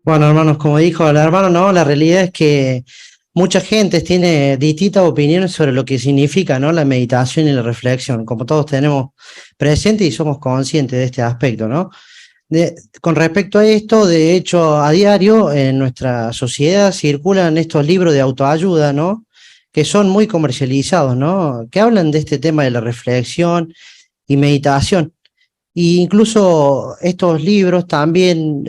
Bueno, hermanos, como dijo el hermano, no, la realidad es que mucha gente tiene distintas opiniones sobre lo que significa, ¿no? La meditación y la reflexión, como todos tenemos presente y somos conscientes de este aspecto, ¿no? Con respecto a esto, de hecho, a diario en nuestra sociedad circulan estos libros de autoayuda, ¿no? Que son muy comercializados, ¿no? Que hablan de este tema de la reflexión y meditación. Y incluso estos libros también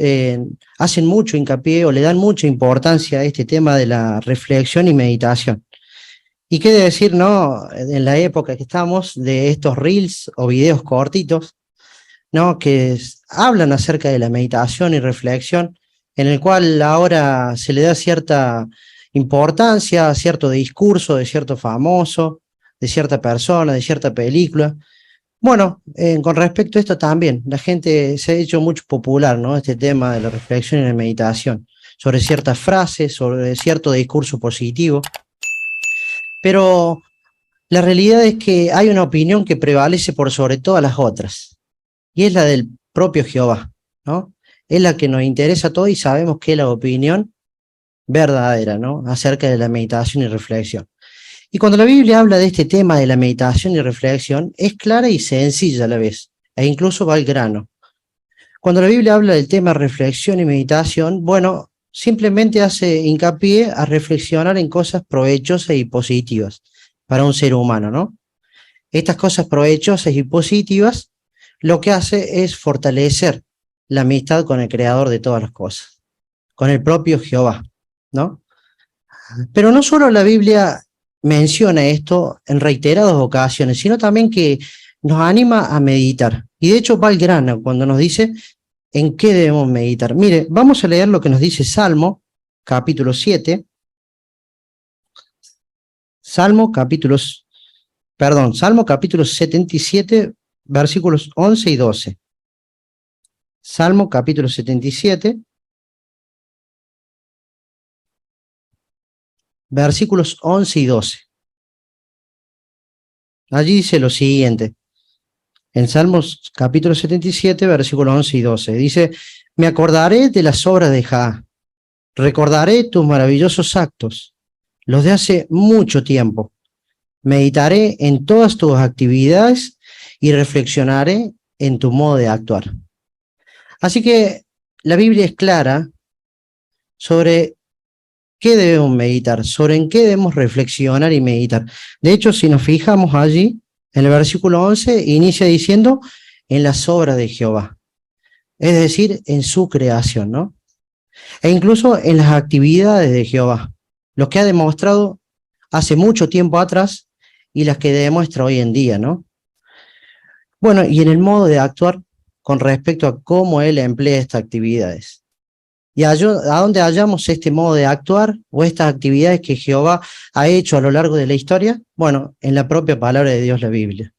hacen mucho hincapié o le dan mucha importancia a este tema de la reflexión y meditación. ¿Y qué decir, no? En la época que estamos, de estos reels o videos cortitos, ¿no? Hablan acerca de la meditación y reflexión, en el cual ahora se le da cierta importancia a cierto discurso de cierto famoso, de cierta persona, de cierta película. Bueno, con respecto a esto también, la gente se ha hecho mucho popular, ¿no? Este tema de la reflexión y la meditación, sobre ciertas frases, sobre cierto discurso positivo, pero la realidad es que hay una opinión que prevalece por sobre todas las otras, y es la del propio Jehová, ¿no? Es la que nos interesa a todos y sabemos que es la opinión verdadera, ¿no? Acerca de la meditación y reflexión. Y cuando la Biblia habla de este tema de la meditación y reflexión, es clara y sencilla a la vez, e incluso va al grano. Cuando la Biblia habla del tema reflexión y meditación, bueno, simplemente hace hincapié a reflexionar en cosas provechosas y positivas para un ser humano, ¿no? Estas cosas provechosas y positivas lo que hace es fortalecer la amistad con el creador de todas las cosas, con el propio Jehová, ¿no? Pero no solo la Biblia menciona esto en reiteradas ocasiones, sino también que nos anima a meditar. Y de hecho va al grano cuando nos dice en qué debemos meditar. Mire, vamos a leer lo que nos dice Salmo, capítulo 7. Salmo capítulo 77, versículos 11 y 12. Salmo capítulo 77, versículos 11 y 12. Allí dice lo siguiente, en Salmos capítulo 77, versículos 11 y 12. Dice, me acordaré de las obras de Jah, recordaré tus maravillosos actos, los de hace mucho tiempo. Meditaré en todas tus actividades y reflexionaré en tu modo de actuar. Así que la Biblia es clara sobre qué debemos meditar, sobre en qué debemos reflexionar y meditar. De hecho, si nos fijamos allí, en el versículo 11 inicia diciendo, en las obras de Jehová, es decir, en su creación, ¿no? E incluso en las actividades de Jehová, lo que ha demostrado hace mucho tiempo atrás y las que demuestra hoy en día, ¿no? Bueno, y en el modo de actuar con respecto a cómo él emplea estas actividades. Y a dónde hallamos este modo de actuar o estas actividades que Jehová ha hecho a lo largo de la historia, bueno, en la propia palabra de Dios, la Biblia.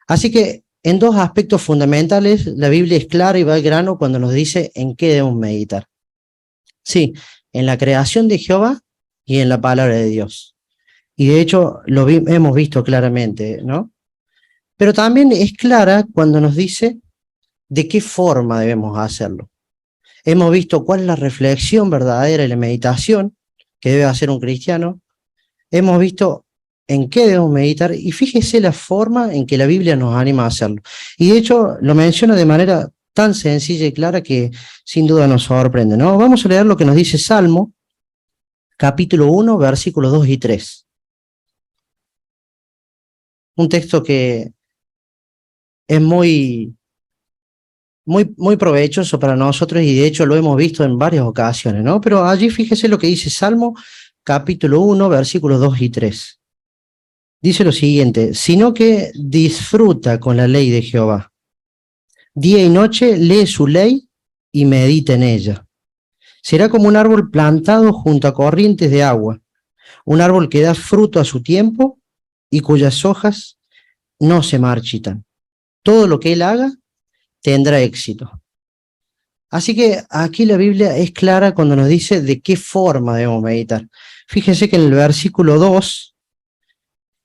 Así que en dos aspectos fundamentales, la Biblia es clara y va al grano cuando nos dice en qué debemos meditar. Sí, en la creación de Jehová y en la palabra de Dios. Y de hecho hemos visto claramente, ¿no? Pero también es clara cuando nos dice de qué forma debemos hacerlo. Hemos visto cuál es la reflexión verdadera y la meditación que debe hacer un cristiano. Hemos visto en qué debemos meditar y fíjese la forma en que la Biblia nos anima a hacerlo. Y de hecho lo menciona de manera tan sencilla y clara que sin duda nos sorprende, ¿no? Vamos a leer lo que nos dice Salmo, capítulo 1, versículos 2 y 3. Un texto que es muy provechoso para nosotros y de hecho lo hemos visto en varias ocasiones, ¿no? Pero allí fíjese lo que dice Salmo capítulo 1, versículos 2 y 3. Dice lo siguiente, sino que disfruta con la ley de Jehová. Día y noche lee su ley y medita en ella. Será como un árbol plantado junto a corrientes de agua, un árbol que da fruto a su tiempo y cuyas hojas no se marchitan. Todo lo que él haga tendrá éxito. Así que aquí la Biblia es clara cuando nos dice de qué forma debemos meditar. Fíjense que en el versículo 2,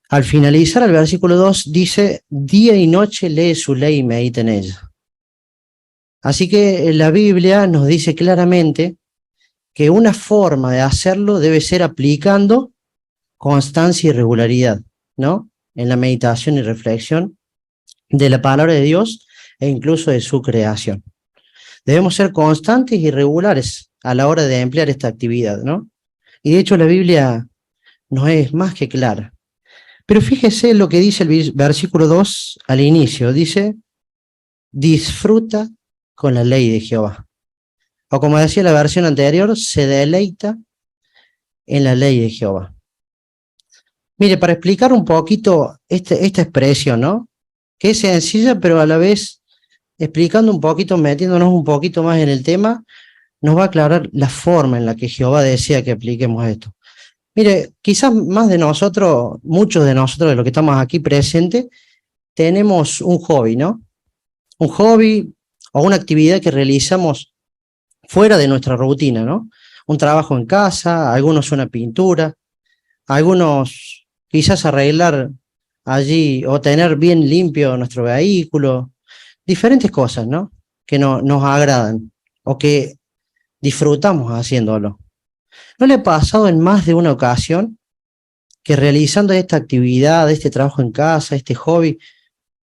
al finalizar el versículo 2, dice, día y noche lee su ley y medita en ella. Así que la Biblia nos dice claramente que una forma de hacerlo debe ser aplicando constancia y regularidad, ¿no? En la meditación y reflexión de la palabra de Dios e incluso de su creación. Debemos ser constantes y regulares a la hora de emplear esta actividad, ¿no? Y de hecho la Biblia nos es más que clara. Pero fíjese lo que dice el versículo 2 al inicio. Dice, disfruta con la ley de Jehová. O como decía la versión anterior, se deleita en la ley de Jehová. Mire, para explicar un poquito esta expresión, ¿no? Que es sencilla, pero a la vez explicando un poquito, metiéndonos un poquito más en el tema, nos va a aclarar la forma en la que Jehová desea que apliquemos esto. Mire, quizás más de nosotros, muchos de nosotros de los que estamos aquí presentes, tenemos un hobby, ¿no? Un hobby o una actividad que realizamos fuera de nuestra rutina, ¿no? Un trabajo en casa, algunos una pintura, algunos quizás arreglar allí o tener bien limpio nuestro vehículo, diferentes cosas, ¿no? Que nos agradan o que disfrutamos haciéndolo. ¿No le ha pasado en más de una ocasión que realizando esta actividad, este trabajo en casa, este hobby,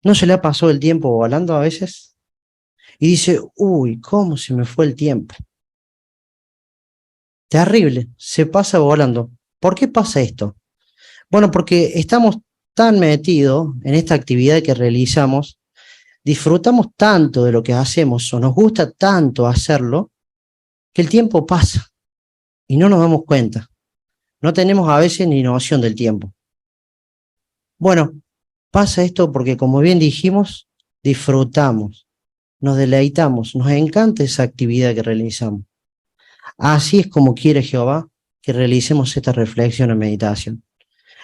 no se le ha pasado el tiempo volando a veces? Y dice, uy, ¿cómo se me fue el tiempo? Terrible, se pasa volando. ¿Por qué pasa esto? Bueno, porque estamos tan metidos en esta actividad que realizamos, disfrutamos tanto de lo que hacemos o nos gusta tanto hacerlo, que el tiempo pasa y no nos damos cuenta. No tenemos a veces ni noción del tiempo. Bueno, pasa esto porque, como bien dijimos, disfrutamos, nos deleitamos, nos encanta esa actividad que realizamos. Así es como quiere Jehová que realicemos esta reflexión o meditación.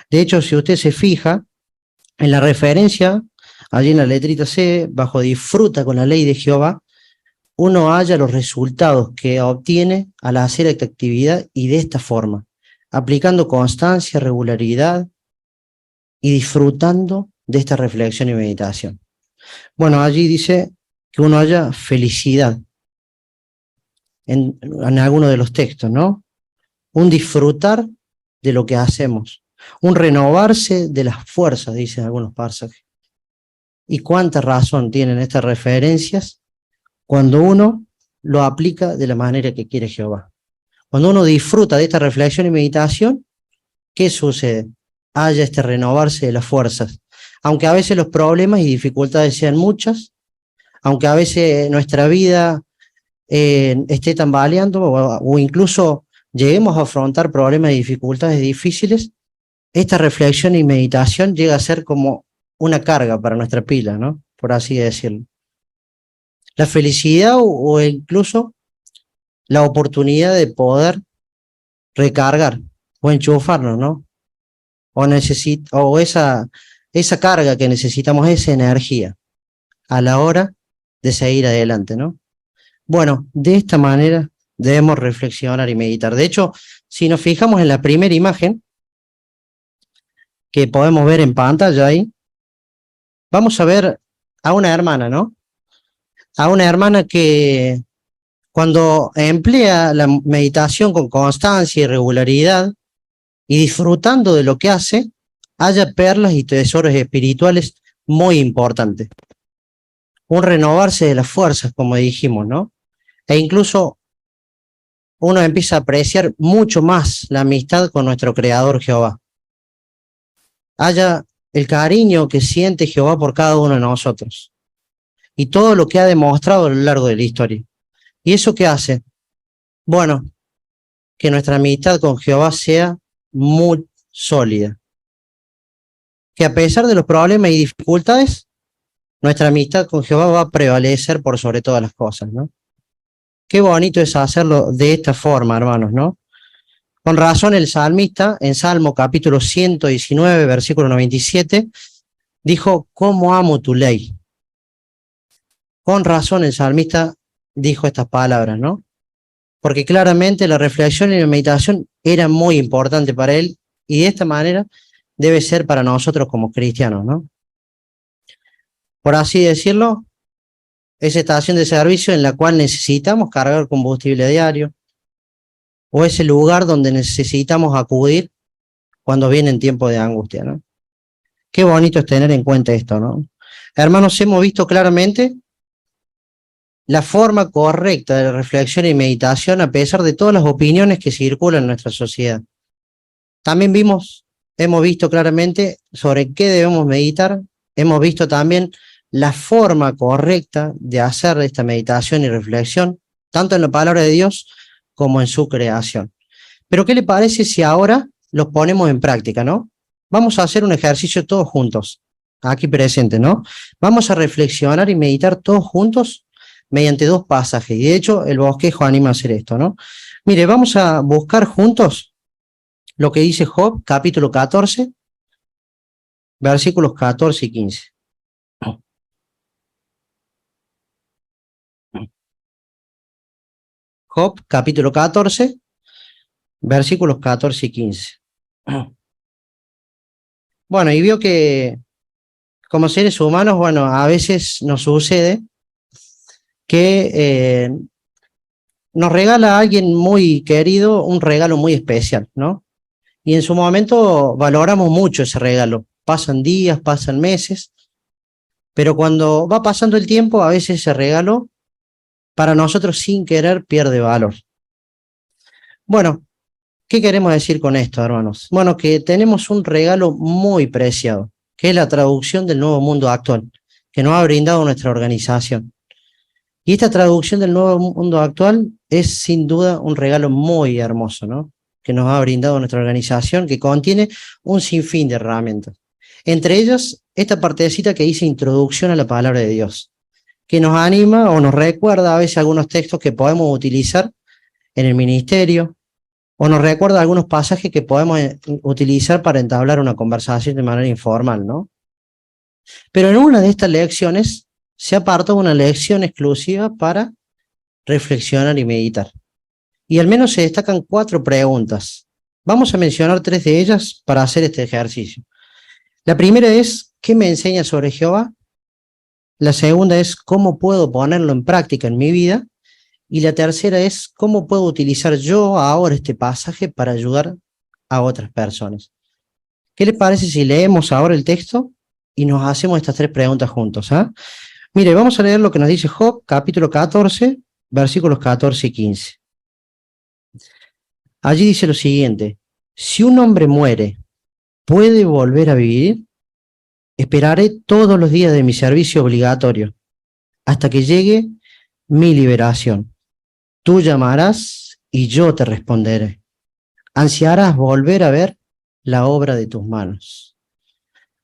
De hecho, si usted se fija en la referencia, allí en la letrita C, bajo disfruta con la ley de Jehová, uno halla los resultados que obtiene al hacer esta actividad y de esta forma, aplicando constancia, regularidad y disfrutando de esta reflexión y meditación. Bueno, allí dice que uno haya felicidad en alguno de los textos, ¿no? Un disfrutar de lo que hacemos, un renovarse de las fuerzas, dicen algunos pasajes. Y cuánta razón tienen estas referencias cuando uno lo aplica de la manera que quiere Jehová. Cuando uno disfruta de esta reflexión y meditación, ¿qué sucede? Haya este renovarse de las fuerzas. Aunque a veces los problemas y dificultades sean muchas, aunque a veces nuestra vida esté tambaleando o incluso lleguemos a afrontar problemas y dificultades difíciles, esta reflexión y meditación llega a ser como una carga para nuestra pila, ¿no? Por así decirlo. La felicidad o incluso la oportunidad de poder recargar o enchufarnos, ¿no? O esa carga que necesitamos, esa energía a la hora de seguir adelante, ¿no? Bueno, de esta manera debemos reflexionar y meditar. De hecho, si nos fijamos en la primera imagen que podemos ver en pantalla ahí, vamos a ver a una hermana, ¿no? A una hermana que cuando emplea la meditación con constancia y regularidad y disfrutando de lo que hace, haya perlas y tesoros espirituales muy importantes. Un renovarse de las fuerzas, como dijimos, ¿no? E incluso uno empieza a apreciar mucho más la amistad con nuestro Creador Jehová. Haya el cariño que siente Jehová por cada uno de nosotros y todo lo que ha demostrado a lo largo de la historia. ¿Y eso qué hace? Bueno, que nuestra amistad con Jehová sea muy sólida. Que a pesar de los problemas y dificultades, nuestra amistad con Jehová va a prevalecer por sobre todas las cosas, ¿no? Qué bonito es hacerlo de esta forma, hermanos, ¿no? Con razón el salmista, en Salmo capítulo 119, versículo 97, dijo, ¿cómo amo tu ley? Con razón el salmista dijo estas palabras, ¿no? Porque claramente la reflexión y la meditación era muy importante para él y de esta manera debe ser para nosotros como cristianos, ¿no? Por así decirlo, es estación de servicio en la cual necesitamos cargar combustible diario, o ese lugar donde necesitamos acudir cuando vienen tiempos de angustia, ¿no? Qué bonito es tener en cuenta esto, ¿no? Hermanos, hemos visto claramente la forma correcta de reflexión y meditación a pesar de todas las opiniones que circulan en nuestra sociedad. También hemos visto claramente sobre qué debemos meditar, hemos visto también la forma correcta de hacer esta meditación y reflexión, tanto en la palabra de Dios como en su creación. Pero ¿qué le parece si ahora los ponemos en práctica, no? Vamos a hacer un ejercicio todos juntos, aquí presente, ¿no? Vamos a reflexionar y meditar todos juntos mediante dos pasajes. Y de hecho, el bosquejo anima a hacer esto, ¿no? Mire, vamos a buscar juntos lo que dice Job, capítulo 14, versículos 14 y 15. Job, capítulo 14, versículos 14 y 15. Bueno, y vio que como seres humanos, bueno, a veces nos sucede que nos regala a alguien muy querido un regalo muy especial, ¿no? Y en su momento valoramos mucho ese regalo. Pasan días, pasan meses, pero cuando va pasando el tiempo, a veces ese regalo, para nosotros sin querer, pierde valor. Bueno, ¿qué queremos decir con esto, hermanos? Bueno, que tenemos un regalo muy preciado, que es la traducción del Nuevo Mundo Actual, que nos ha brindado nuestra organización. Y esta traducción del Nuevo Mundo Actual es sin duda un regalo muy hermoso, ¿no? Que nos ha brindado nuestra organización, que contiene un sinfín de herramientas. Entre ellas, esta partecita que dice Introducción a la Palabra de Dios, que nos anima o nos recuerda a veces algunos textos que podemos utilizar en el ministerio, o nos recuerda algunos pasajes que podemos utilizar para entablar una conversación de manera informal, ¿no? Pero en una de estas lecciones se aparta una lección exclusiva para reflexionar y meditar. Y al menos se destacan 4 preguntas. Vamos a mencionar 3 de ellas para hacer este ejercicio. La primera es, ¿qué me enseña sobre Jehová? La segunda es, ¿cómo puedo ponerlo en práctica en mi vida? Y la tercera es, ¿cómo puedo utilizar yo ahora este pasaje para ayudar a otras personas? ¿Qué les parece si leemos ahora el texto y nos hacemos estas 3 preguntas juntos? Mire, vamos a leer lo que nos dice Job, capítulo 14, versículos 14 y 15. Allí dice lo siguiente: si un hombre muere, ¿puede volver a vivir? Esperaré todos los días de mi servicio obligatorio, hasta que llegue mi liberación. Tú llamarás y yo te responderé. Ansiarás volver a ver la obra de tus manos.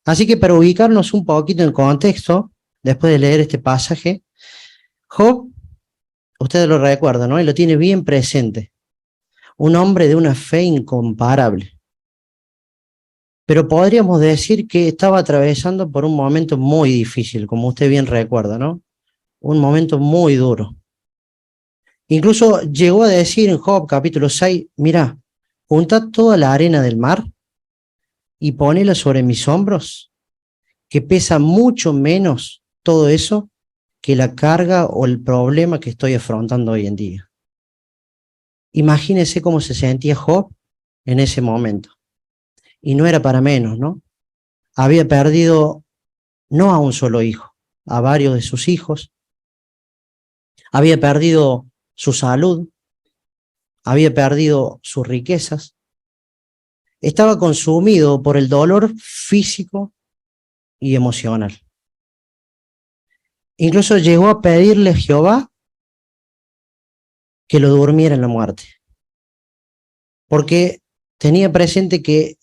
Así que para ubicarnos un poquito en contexto, después de leer este pasaje, Job, ustedes lo recuerdan, ¿no? Y lo tiene bien presente. Un hombre de una fe incomparable. Pero podríamos decir que estaba atravesando por un momento muy difícil, como usted bien recuerda, ¿no? Un momento muy duro. Incluso llegó a decir en Job capítulo 6, mira, junta toda la arena del mar y ponela sobre mis hombros, que pesa mucho menos todo eso que la carga o el problema que estoy afrontando hoy en día. Imagínese cómo se sentía Job en ese momento. Y no era para menos, ¿no? Había perdido no a un solo hijo, a varios de sus hijos. Había perdido su salud, había perdido sus riquezas. Estaba consumido por el dolor físico y emocional. Incluso llegó a pedirle a Jehová que lo durmiera en la muerte, porque tenía presente que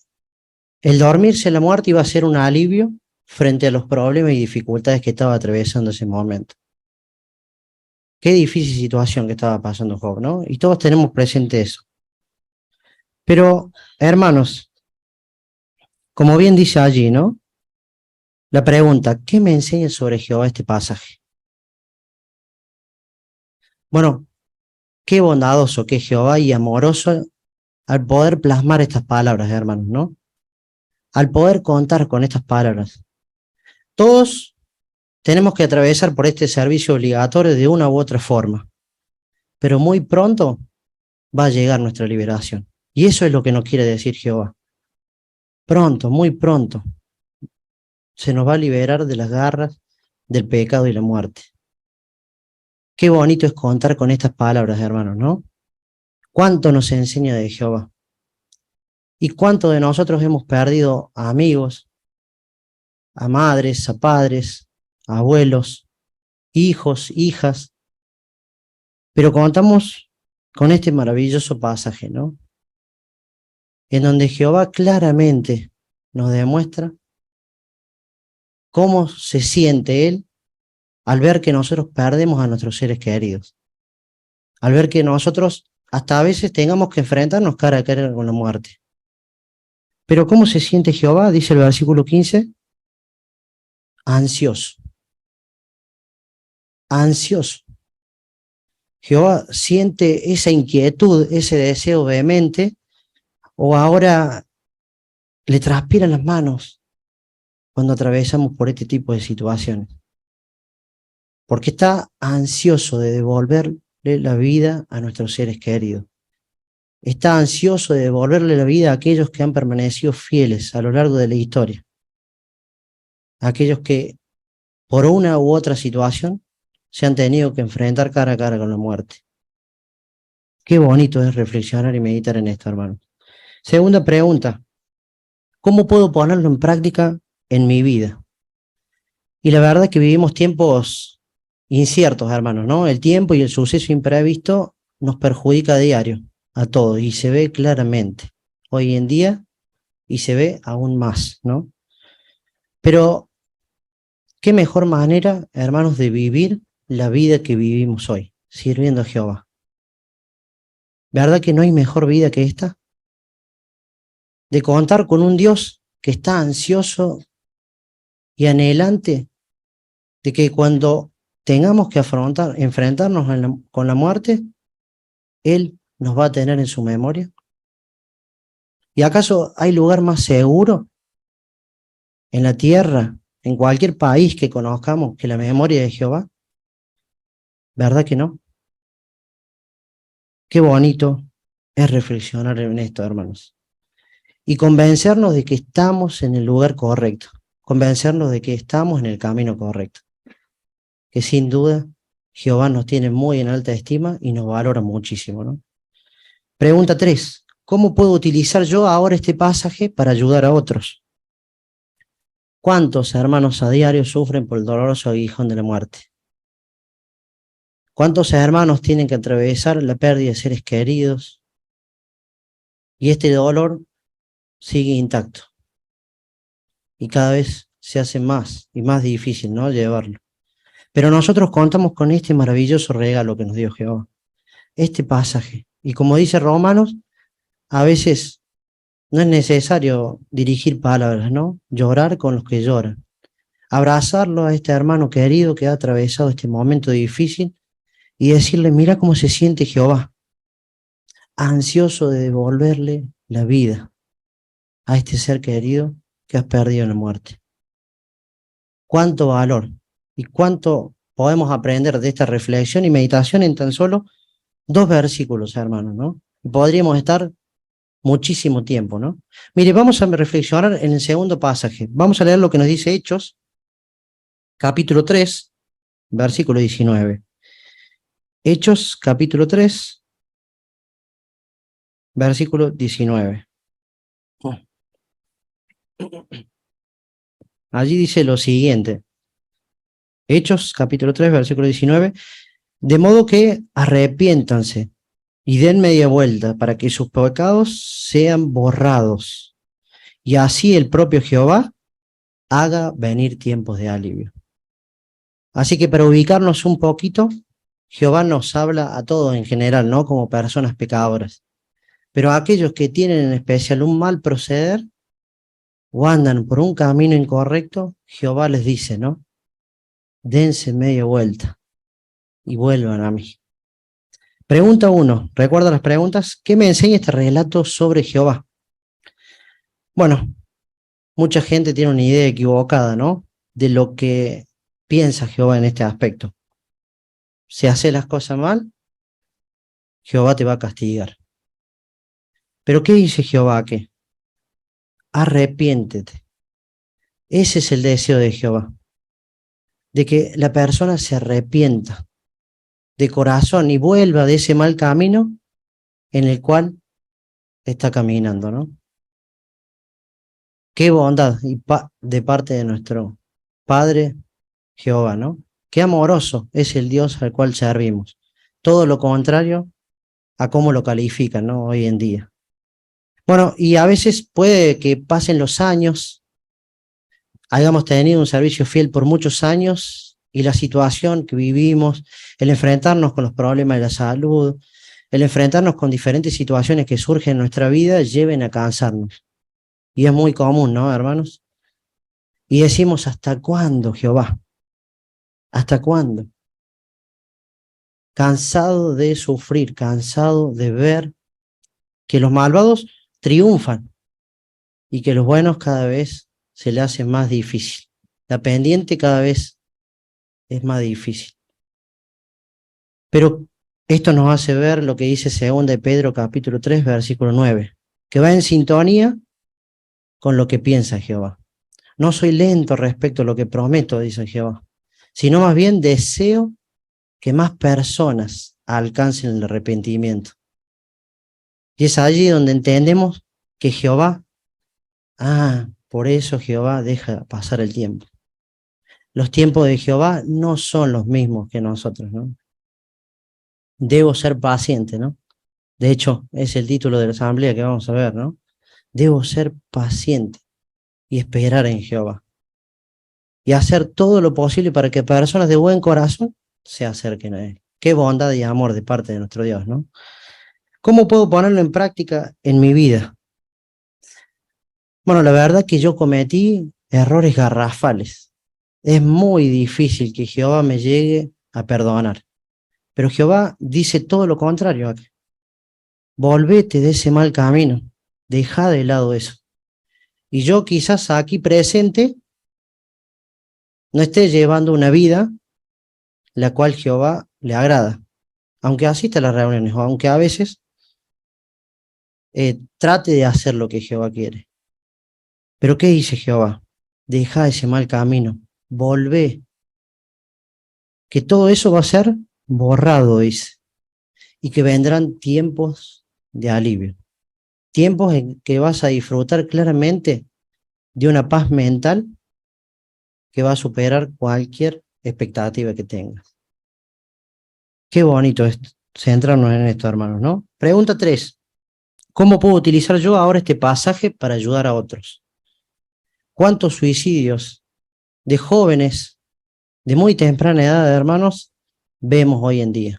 el dormirse en la muerte iba a ser un alivio frente a los problemas y dificultades que estaba atravesando ese momento. Qué difícil situación que estaba pasando Job, ¿no? Y todos tenemos presente eso. Pero, hermanos, como bien dice allí, ¿no? La pregunta, ¿qué me enseña sobre Jehová este pasaje? Bueno, qué bondadoso que es Jehová y amoroso al poder plasmar estas palabras, hermanos, ¿no? Al poder contar con estas palabras. Todos tenemos que atravesar por este servicio obligatorio de una u otra forma, pero muy pronto va a llegar nuestra liberación. Y eso es lo que nos quiere decir Jehová. Pronto, muy pronto, se nos va a liberar de las garras del pecado y la muerte. Qué bonito es contar con estas palabras, hermanos, ¿no? ¿Cuánto nos enseña de Jehová? ¿Y cuánto de nosotros hemos perdido a amigos, a madres, a padres, a abuelos, hijos, hijas? Pero contamos con este maravilloso pasaje, ¿no? En donde Jehová claramente nos demuestra cómo se siente Él al ver que nosotros perdemos a nuestros seres queridos, al ver que nosotros hasta a veces tengamos que enfrentarnos cara a cara con la muerte. Pero ¿cómo se siente Jehová? Dice el versículo 15, ansioso, ansioso. Jehová siente esa inquietud, ese deseo vehemente, o ahora le transpiran las manos cuando atravesamos por este tipo de situaciones, porque está ansioso de devolverle la vida a nuestros seres queridos. Está ansioso de devolverle la vida a aquellos que han permanecido fieles a lo largo de la historia, a aquellos que por una u otra situación se han tenido que enfrentar cara a cara con la muerte. Qué bonito es reflexionar y meditar en esto, hermano. Segunda pregunta, ¿cómo puedo ponerlo en práctica en mi vida? Y la verdad es que vivimos tiempos inciertos, hermanos, ¿no? El tiempo y el suceso imprevisto nos perjudica a diario, a todos, y se ve claramente hoy en día y se ve aún más, ¿no? Pero, ¿qué mejor manera, hermanos, de vivir la vida que vivimos hoy, sirviendo a Jehová? ¿Verdad que no hay mejor vida que esta? De contar con un Dios que está ansioso y anhelante de que cuando tengamos que enfrentarnos con la muerte, Él nos va a tener en su memoria. ¿Y acaso hay lugar más seguro en la tierra, en cualquier país que conozcamos, que la memoria de Jehová? ¿Verdad que no? Qué bonito es reflexionar en esto, hermanos. Y convencernos de que estamos en el lugar correcto, convencernos de que estamos en el camino correcto, que sin duda Jehová nos tiene muy en alta estima y nos valora muchísimo, ¿no? Pregunta 3. ¿Cómo puedo utilizar yo ahora este pasaje para ayudar a otros? ¿Cuántos hermanos a diario sufren por el doloroso aguijón de la muerte? ¿Cuántos hermanos tienen que atravesar la pérdida de seres queridos? Y este dolor sigue intacto. Y cada vez se hace más y más difícil, ¿no?, llevarlo. Pero nosotros contamos con este maravilloso regalo que nos dio Jehová, este pasaje. Y como dice Romanos, a veces no es necesario dirigir palabras, ¿no? Llorar con los que lloran. Abrazarlo a este hermano querido que ha atravesado este momento difícil y decirle, mira cómo se siente Jehová, ansioso de devolverle la vida a este ser querido que has perdido en la muerte. Cuánto valor y cuánto podemos aprender de esta reflexión y meditación en tan solo 2 versículos, hermanos, ¿no? Podríamos estar muchísimo tiempo, ¿no? Mire, vamos a reflexionar en el segundo pasaje. Vamos a leer lo que nos dice Hechos, capítulo 3, versículo 19. Hechos, capítulo 3, versículo 19. Allí dice lo siguiente. Hechos, capítulo 3, versículo 19. De modo que arrepiéntanse y den media vuelta para que sus pecados sean borrados. Y así el propio Jehová haga venir tiempos de alivio. Así que para ubicarnos un poquito, Jehová nos habla a todos en general, ¿no? Como personas pecadoras. Pero a aquellos que tienen en especial un mal proceder o andan por un camino incorrecto, Jehová les dice, ¿no? Dense media vuelta y vuelvan a mí. Pregunta 1. ¿Recuerda las preguntas? ¿Qué me enseña este relato sobre Jehová? Bueno, mucha gente tiene una idea equivocada, ¿no?, de lo que piensa Jehová en este aspecto. Si haces las cosas mal, Jehová te va a castigar. Pero ¿qué dice Jehová? ¿Qué? Arrepiéntete. Ese es el deseo de Jehová, de que la persona se arrepienta de corazón y vuelva de ese mal camino en el cual está caminando, ¿no? Qué bondad de parte de nuestro Padre Jehová, ¿no? Qué amoroso es el Dios al cual servimos. Todo lo contrario a cómo lo califican, ¿no? Hoy en día. Bueno, y a veces puede que pasen los años, hayamos tenido un servicio fiel por muchos años y la situación que vivimos, el enfrentarnos con los problemas de la salud, el enfrentarnos con diferentes situaciones que surgen en nuestra vida, lleven a cansarnos. Y es muy común, ¿no, hermanos? Y decimos, ¿hasta cuándo, Jehová? ¿Hasta cuándo? Cansado de sufrir, cansado de ver que los malvados triunfan y que los buenos cada vez se le hace más difícil. La pendiente cada vez es más difícil. Pero esto nos hace ver lo que dice 2 de Pedro capítulo 3, versículo 9, que va en sintonía con lo que piensa Jehová. No soy lento respecto a lo que prometo, dice Jehová, sino más bien deseo que más personas alcancen el arrepentimiento. Y es allí donde entendemos que Jehová, por eso Jehová deja pasar el tiempo. Los tiempos de Jehová no son los mismos que nosotros, ¿no? Debo ser paciente, ¿no? De hecho, es el título de la asamblea que vamos a ver, ¿no? Debo ser paciente y esperar en Jehová. Y hacer todo lo posible para que personas de buen corazón se acerquen a Él. Qué bondad y amor de parte de nuestro Dios, ¿no? ¿Cómo puedo ponerlo en práctica en mi vida? Bueno, la verdad que yo cometí errores garrafales. Es muy difícil que Jehová me llegue a perdonar. Pero Jehová dice todo lo contrario aquí. Volvete de ese mal camino. Deja de lado eso. Y yo quizás aquí presente no esté llevando una vida la cual Jehová le agrada. Aunque asista a las reuniones o aunque a veces trate de hacer lo que Jehová quiere. Pero ¿qué dice Jehová? Deja ese mal camino. Volvé. Que todo eso va a ser borrado, dice. Y que vendrán tiempos de alivio. Tiempos en que vas a disfrutar claramente de una paz mental que va a superar cualquier expectativa que tengas. Qué bonito es centrarnos en esto, hermanos, ¿no? Pregunta 3. ¿Cómo puedo utilizar yo ahora este pasaje para ayudar a otros? ¿Cuántos suicidios de jóvenes de muy temprana edad, hermanos, vemos hoy en día?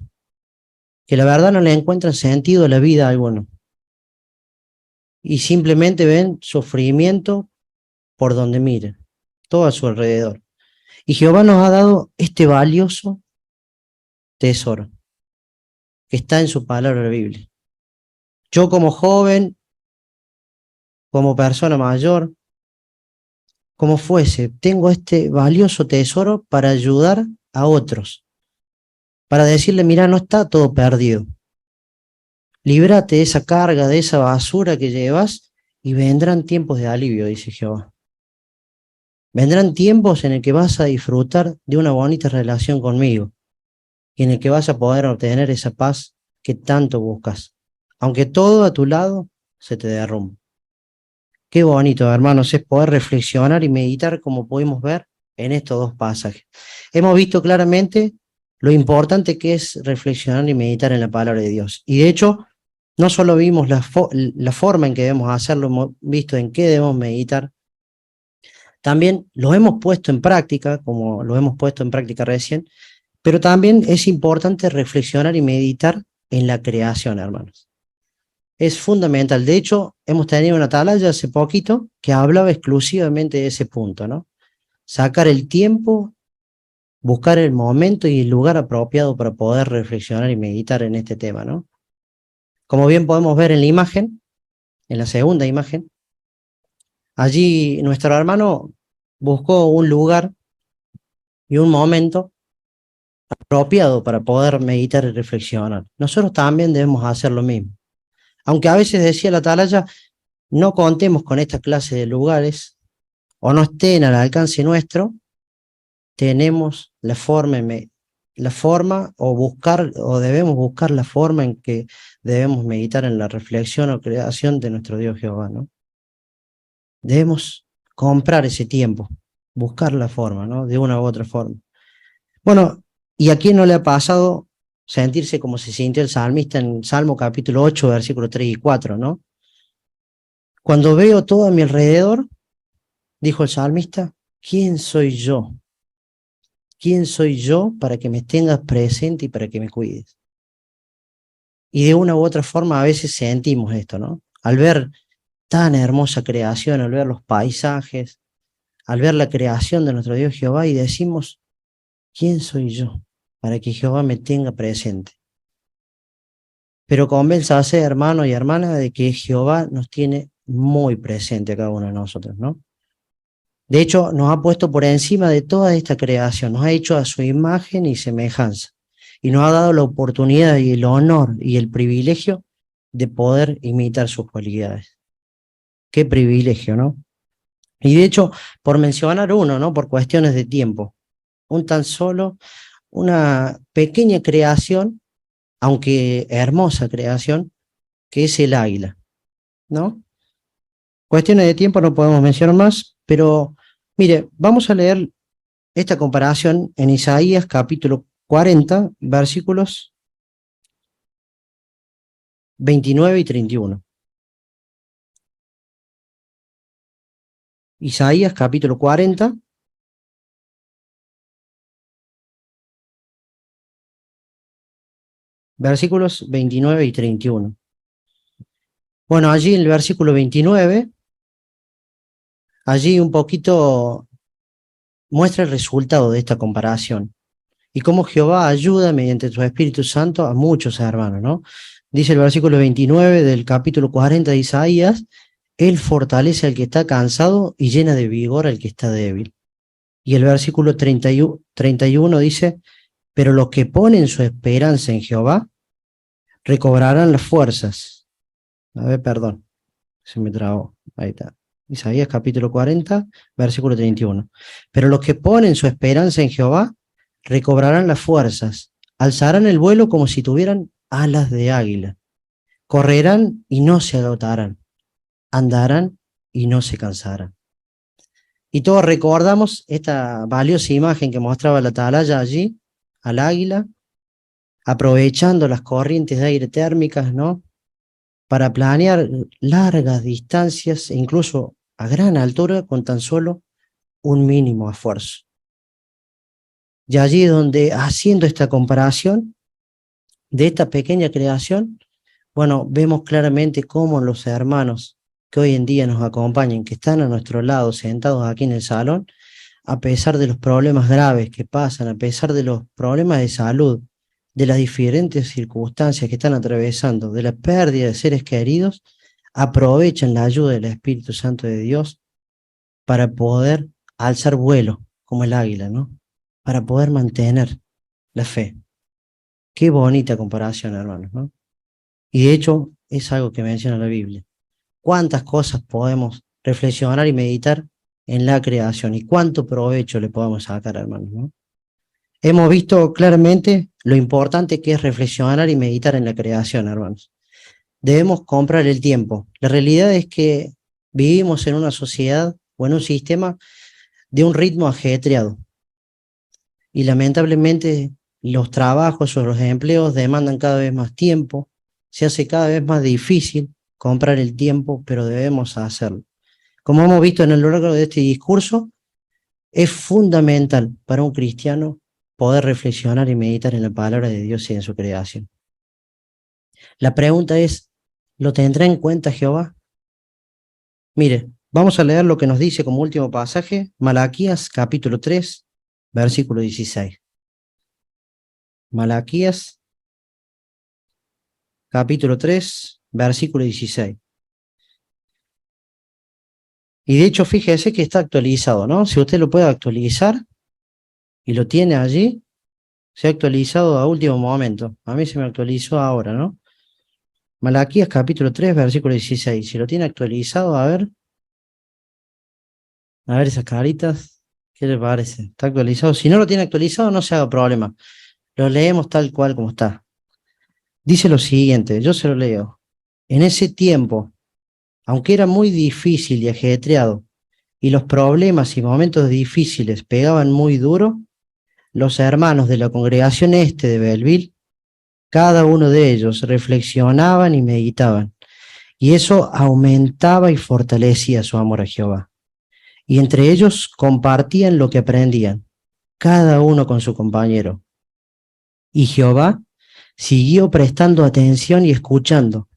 Que la verdad no le encuentran sentido a la vida a alguno. Y simplemente ven sufrimiento por donde miren, todo a su alrededor. Y Jehová nos ha dado este valioso tesoro que está en su palabra, la Biblia. Yo como joven, como persona mayor, como fuese, tengo este valioso tesoro para ayudar a otros, para decirle, mira, no está todo perdido. Líbrate de esa carga, de esa basura que llevas y vendrán tiempos de alivio, dice Jehová. Vendrán tiempos en el que vas a disfrutar de una bonita relación conmigo y en el que vas a poder obtener esa paz que tanto buscas, aunque todo a tu lado se te derrumbe. Qué bonito, hermanos, es poder reflexionar y meditar como pudimos ver en estos dos pasajes. Hemos visto claramente lo importante que es reflexionar y meditar en la palabra de Dios. Y de hecho, no solo vimos la forma en que debemos hacerlo, hemos visto en qué debemos meditar. También lo hemos puesto en práctica, como lo hemos puesto en práctica recién, pero también es importante reflexionar y meditar en la creación, hermanos. Es fundamental. De hecho, hemos tenido una atalaya hace poquito que hablaba exclusivamente de ese punto, ¿no? Sacar el tiempo, buscar el momento y el lugar apropiado para poder reflexionar y meditar en este tema, ¿no? Como bien podemos ver en la imagen, en la segunda imagen, allí nuestro hermano buscó un lugar y un momento apropiado para poder meditar y reflexionar. Nosotros también debemos hacer lo mismo. Aunque a veces decía la atalaya, no contemos con esta clase de lugares o no estén al alcance nuestro, tenemos la forma o buscar, o debemos buscar la forma en que debemos meditar en la reflexión o creación de nuestro Dios Jehová, ¿no? Debemos comprar ese tiempo, buscar la forma, ¿no? De una u otra forma. Bueno, ¿y a quién no le ha pasado sentirse como se sintió el salmista en Salmo capítulo 8, versículos 3 y 4, ¿no? Cuando veo todo a mi alrededor, dijo el salmista, ¿quién soy yo? ¿Quién soy yo para que me tengas presente y para que me cuides? Y de una u otra forma a veces sentimos esto, ¿no? Al ver tan hermosa creación, al ver los paisajes, al ver la creación de nuestro Dios Jehová y decimos, ¿quién soy yo para que Jehová me tenga presente? Pero convénzase, hermano y hermana, de que Jehová nos tiene muy presente a cada uno de nosotros, ¿no? De hecho, nos ha puesto por encima de toda esta creación, nos ha hecho a su imagen y semejanza, y nos ha dado la oportunidad y el honor y el privilegio de poder imitar sus cualidades. Qué privilegio, ¿no? Y de hecho, por mencionar uno, ¿no? Por cuestiones de tiempo, una pequeña creación, aunque hermosa creación, que es el águila, ¿no? Cuestiones de tiempo no podemos mencionar más, pero mire, vamos a leer esta comparación en Isaías capítulo 40, versículos 29 y 31. Isaías capítulo 40, versículos 29 y 31. Bueno, allí en el versículo 29, allí un poquito muestra el resultado de esta comparación y cómo Jehová ayuda mediante su Espíritu Santo a muchos hermanos, ¿no? Dice el versículo 29 del capítulo 40 de Isaías, Él fortalece al que está cansado y llena de vigor al que está débil. Y el versículo 31 dice, pero los que ponen su esperanza en Jehová recobrarán las fuerzas. A ver, perdón, se me trabó. Ahí está. Isaías capítulo 40, versículo 31. Pero los que ponen su esperanza en Jehová recobrarán las fuerzas, alzarán el vuelo como si tuvieran alas de águila, correrán y no se agotarán, andarán y no se cansarán. Y todos recordamos esta valiosa imagen que mostraba la atalaya allí, al águila, aprovechando las corrientes de aire térmicas, ¿no? Para planear largas distancias e incluso a gran altura con tan solo un mínimo esfuerzo. Y allí donde, haciendo esta comparación de esta pequeña creación, bueno, vemos claramente cómo los hermanos que hoy en día nos acompañan, que están a nuestro lado, sentados aquí en el salón, a pesar de los problemas graves que pasan, a pesar de los problemas de salud, de las diferentes circunstancias que están atravesando, de la pérdida de seres queridos, aprovechan la ayuda del Espíritu Santo de Dios para poder alzar vuelo, como el águila, ¿no? Para poder mantener la fe. Qué bonita comparación, hermanos, ¿no? Y de hecho, es algo que menciona la Biblia. ¿Cuántas cosas podemos reflexionar y meditar en la creación? ¿Y cuánto provecho le podemos sacar, hermanos, ¿no? Hemos visto claramente lo importante que es reflexionar y meditar en la creación, hermanos. Debemos comprar el tiempo. La realidad es que vivimos en una sociedad o en un sistema de un ritmo ajetreado. Y lamentablemente los trabajos o los empleos demandan cada vez más tiempo. Se hace cada vez más difícil comprar el tiempo, pero debemos hacerlo. Como hemos visto en el largo de este discurso, es fundamental para un cristiano poder reflexionar y meditar en la palabra de Dios y en su creación. La pregunta es, ¿lo tendrá en cuenta Jehová? Mire, vamos a leer lo que nos dice como último pasaje, Malaquías capítulo 3, versículo 16. Malaquías capítulo 3, versículo 16. Y de hecho, fíjese que está actualizado, ¿no? Si usted lo puede actualizar y lo tiene allí, se ha actualizado a último momento. A mí se me actualizó ahora, ¿no? Malaquías capítulo 3, versículo 16. Si lo tiene actualizado, a ver esas caritas, ¿qué le parece? ¿Está actualizado? Si no lo tiene actualizado, no se haga problema. Lo leemos tal cual como está. Dice lo siguiente, yo se lo leo. En ese tiempo, aunque era muy difícil y ajetreado, y los problemas y momentos difíciles pegaban muy duro, los hermanos de la congregación este de Belleville, cada uno de ellos reflexionaban y meditaban, y eso aumentaba y fortalecía su amor a Jehová. Y entre ellos compartían lo que aprendían, cada uno con su compañero. Y Jehová siguió prestando atención y escuchando,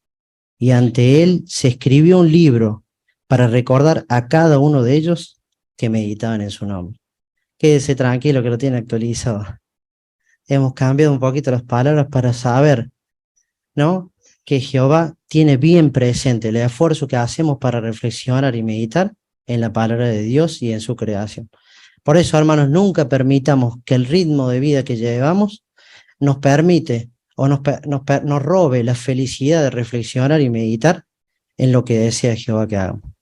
y ante él se escribió un libro para recordar a cada uno de ellos que meditaban en su nombre. Quédese tranquilo que lo tiene actualizado. Hemos cambiado un poquito las palabras para saber, ¿no? Que Jehová tiene bien presente el esfuerzo que hacemos para reflexionar y meditar en la palabra de Dios y en su creación. Por eso, hermanos, nunca permitamos que el ritmo de vida que llevamos nos permite o nos robe la felicidad de reflexionar y meditar en lo que desea Jehová que hagamos.